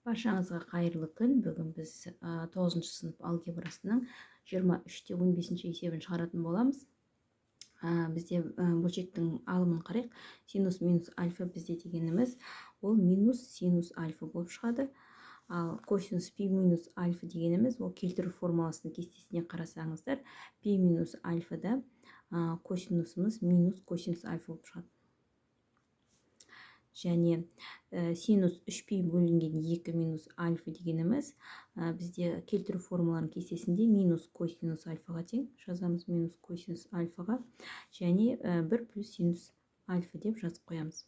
Баршаңызға қайырлы күн. Бүгін біз 9 сынып алгебрасының 23-те 15-ші есебін шығаратын боламыз. Бізде бөлшектің алымын қарайық. Синус минус альфа бізде дегеніміз ол минус синус альфа болып шығады. Ал косинус пи минус альфа дегеніміз ол келтіру формуласының кестесіне қарасаңыздар, пи минус альфада косинусымыз минус косинус альфа болып шығады. Және синус 3π бөлінген 2 минус альфа дегеніміз бізде келтіру формуланың кестесінде минус косинус альфаға тең. Жазамыз минус косинус альфаға және 1 плюс синус альфа деп жазып қоямыз.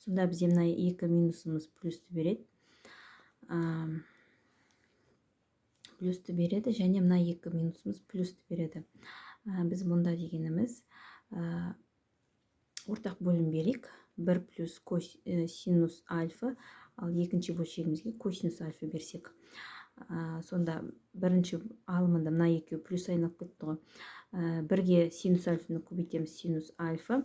Сонда бізде мына 2 минусымыз плюсті береді. Плюсті береді және мына 2 минусымыз плюсті береді. Біз мұнда дегеніміз ортақ бөлім берейік. 1 плюс синус альфа, ал екінші бөлшегімізге косинус альфа берсек. Сонда бірінші алымында мына екеуі плюс айналып кетті ғой. Бірге синус альфаны көбейтеміз, синус альфа.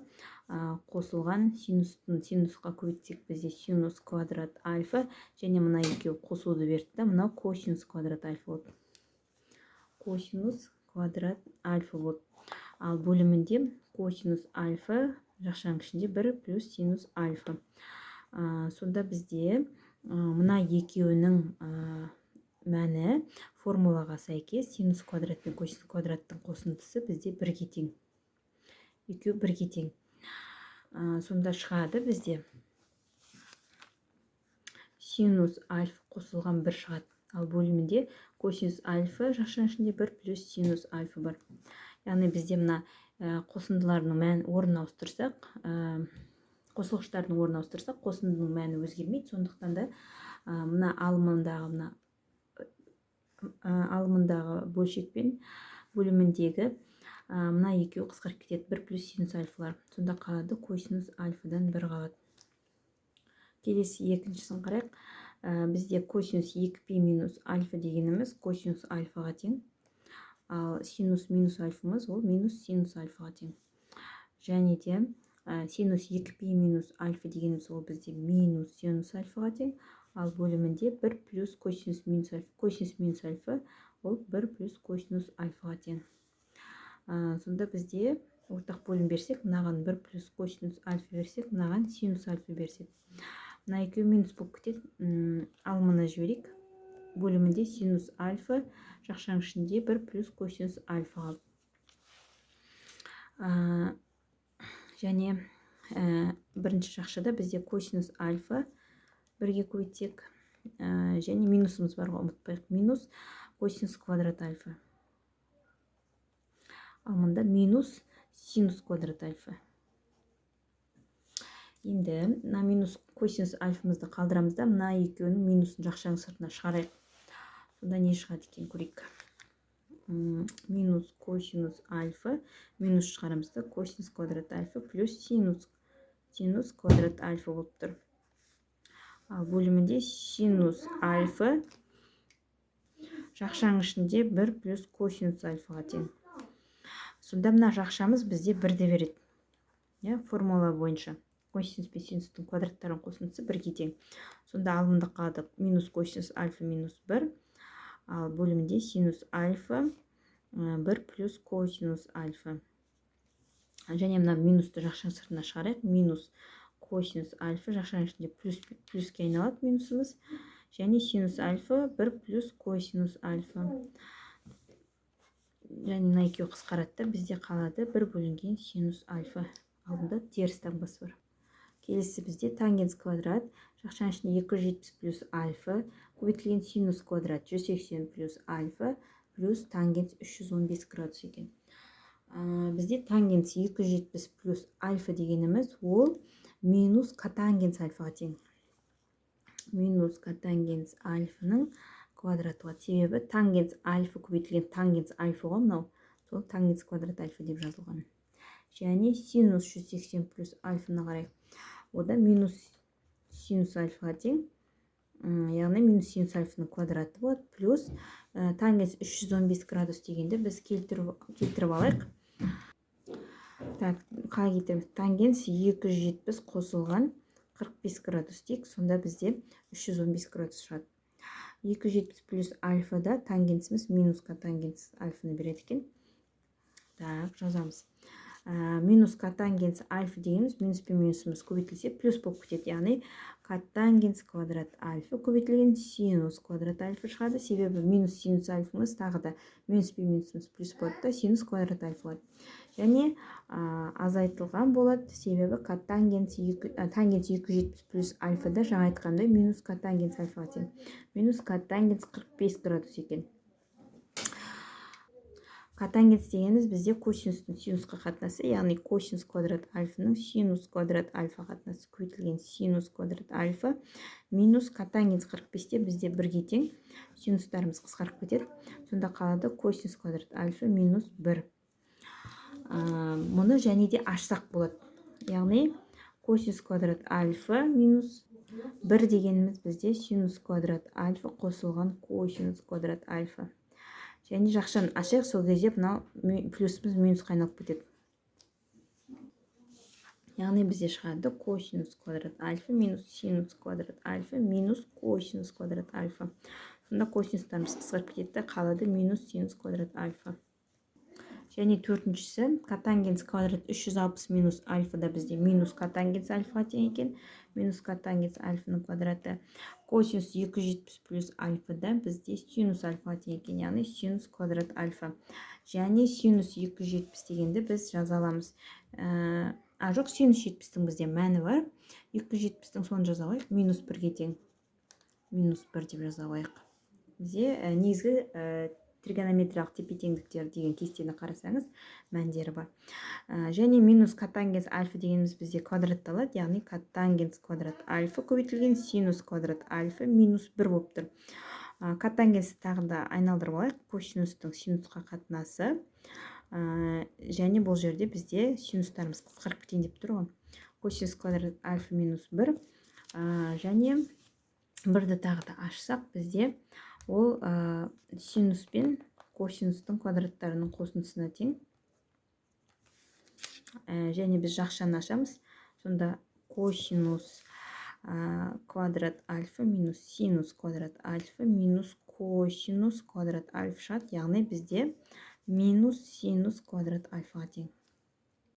Қосылған синусқа көбейтсек бізде синус квадрат альфа. Және мына екеуі қосуды берді. Мына косинус квадрат альфа болды. Косинус квадрат альфа болды. Ал бөлімінде косинус альфа жақшаның ішінде 1 плюс синус альфа. Сонда бізде мына екеуінің мәні формулаға сәйкес синус квадрат пен косинус квадраттың қосындысы бізде бірге тең. Екеуі бірге тең. Сонда шығады бізде синус альфа қосылған 1 шығады. Ал бөлімінде косинус альфа жақшаның ішінде 1 плюс синус альфа бар. Яғни бізде мына қосындылардың орнын ауыстырсақ, қосылғыштардың орнын ауыстырсақ, қосындының мәні өзгермейді. Сондықтан да мына алымындағы бөлшек пен бөліміндегі мына екеуі қысқарып кетеді. 1 плюс синус альфалар. Сонда қалады косинус альфадан 1 қалады. Келесі екіншісін қарайық. Бізде косинус 2π минус альфа дегеніміз косинус альфаға тең. Ал синус минус альфамыз ол минус синус альфаға тең. Және де синус 2π минус альфа дегеніміз ол бізде минус синус альфаға тең. Ал бөлімінде 1 плюс косинус минус альфа. Косинус минус альфа ол 1 плюс косинус альфаға тең. Сонда бізде ортақ бөлім берсек, мынаған 1 плюс косинус альфа берсек, мынаған синус альфа берсек. Мына екеуі минус болып кетеді. Алымына жіберейік. Бөлімінде синус альфа, жақшаның ішінде 1 плюс косинус альфа. Және бірінші жақшада бізде косинус альфа бірге көбейтсек, және минусымыз бар ғой, ұмытпайық, минус косинус квадрат альфа. Ал мұнда минус синус квадрат альфа. Енді мына минус косинус альфамызды қалдырамыз да, мына екеуінің минусын жақшаның сыртына шығарайық. Сонда не шығады екен көрейік. Минус косинус альфа, минус шығарамыз да, косинус квадрат альфа плюс синус квадрат альфа болып тұр. Ал бөлімінде синус альфа жақшаның ішінде 1 плюс косинус альфаға тең. Сонда мына жақшамыз бізде 1-ді береді. Формула бойынша косинус пен синустың квадраттарын қосындысы бірге тең. Сонда алымында қалады минус косинус альфа минус 1. Ал бөлімінде синус альфа 1 плюс косинус альфа. Және мына минусты жақшаның сыртына шығарайық. Минус косинус альфа жақшаның ішінде плюске айналады минусымыз. Және синус альфа 1 плюс косинус альфа. Және мына екеуі қысқарады, бізде қалады 1 бөлінген синус альфа. Алдында теріс таңбасы бар. Келесі бізде тангенс квадрат, жақшаның ішінде 270 плюс альфа, көбейтілген синус квадрат 180 плюс альфа, плюс тангенс 315 градус екен. Бізде тангенс 270 плюс альфа дегеніміз ол минус котангенс альфаға тең. Минус котангенс альфаның квадратыға. Себебі тангенс альфа көбейтілген тангенс альфа ғой мынау. Сол тангенс квадрат альфа деп жазылған. Және синус 180 плюс альфаны қарайық. Ода минус синус альфаға тең. Яғни минус синус альфаның квадраты болады. Плюс тангенс 315 градус дегенде біз келтіріп алайық. Қалай кетеміз? Тангенс 270 қосылған 45 градус дейік, сонда бізде 315 градус шығады. 270 плюс альфада тангенсіміз минус котангенс альфаны береді екен. Так, жазамыз. Минус котангенс альфа дегеніміз минус пен минусымыз көбейтілсе плюс болып кетеді. Яғни котангенс квадрат альфа көбейтілген синус квадрат альфа шығады. Себебі минус синус альфамыз тағы да минус пен минусымыз плюс болады да синус квадрат альфа болады. Және азайтылған болады. Себебі тангенс 270 плюс альфада жаңа айтқандай минус котангенс альфаға тең. Минус котангенс 45 градус екен. Котангенс дегеніміз бізде косинустың синусқа қатынасы, яғни косинус квадрат альфаның синус квадрат альфа қатынасы көбейтілген синус квадрат альфа минус котангенс 45-те бізде бірге тең, синустарымыз қысқарып кетеді. Сонда қалады косинус квадрат альфа минус 1. Мұны және де ашсақ болады. Яғни косинус квадрат альфа минус 1 дегеніміз бізде синус квадрат альфа қосылған косинус квадрат альфа. Және жақшаны ашайық, сол кезде мынау плюсымыз минусқа айналып кетеді. Яғни бізде шығады косинус квадрат альфа минус синус квадрат альфа минус косинус квадрат альфа. Сонда косинустарымыз қысқарып кетеді, қалады минус синус квадрат альфа. Және төртіншісі котангенс квадрат 360 минус альфада бізде минус котангенс альфаға тең екен. Минус котангенс альфаның квадраты. Косинус 270 плюс альфада бізде синус альфаға тең екен, яғни синус квадрат альфа. Және синус 270 дегенді біз жаза аламыз. Жоқ, синус 70-тің бізде мәні бар. 270-тің соны жаза алайық. Минус 1-ге тең. Минус 1 деп жаза алайық. Бізде негізгі тригонометриялық тепе-теңдіктер деген кестені қарасаңыз мәндері бар. Және минус котангенс альфа дегеніміз бізде квадратталады, яғни котангенс квадрат альфа көбейтілген синус квадрат альфа минус 1 болып тұр. Котангенсті тағы да айналдырып алайық, косинустың синусқа қатынасы. Және бұл жерде бізде синустарымыз қысқарып кетейін деп тұр ғой. Косинус квадрат альфа минус 1. Және бірді тағы да ашсақ, бізде ол синус пен косинустың квадраттарының қосындысына тең. Және біз жақшаны ашамыз. Сонда косинус квадрат альфа минус синус квадрат альфа минус косинус квадрат альфа шығады. Яғни бізде минус синус квадрат альфаға тең.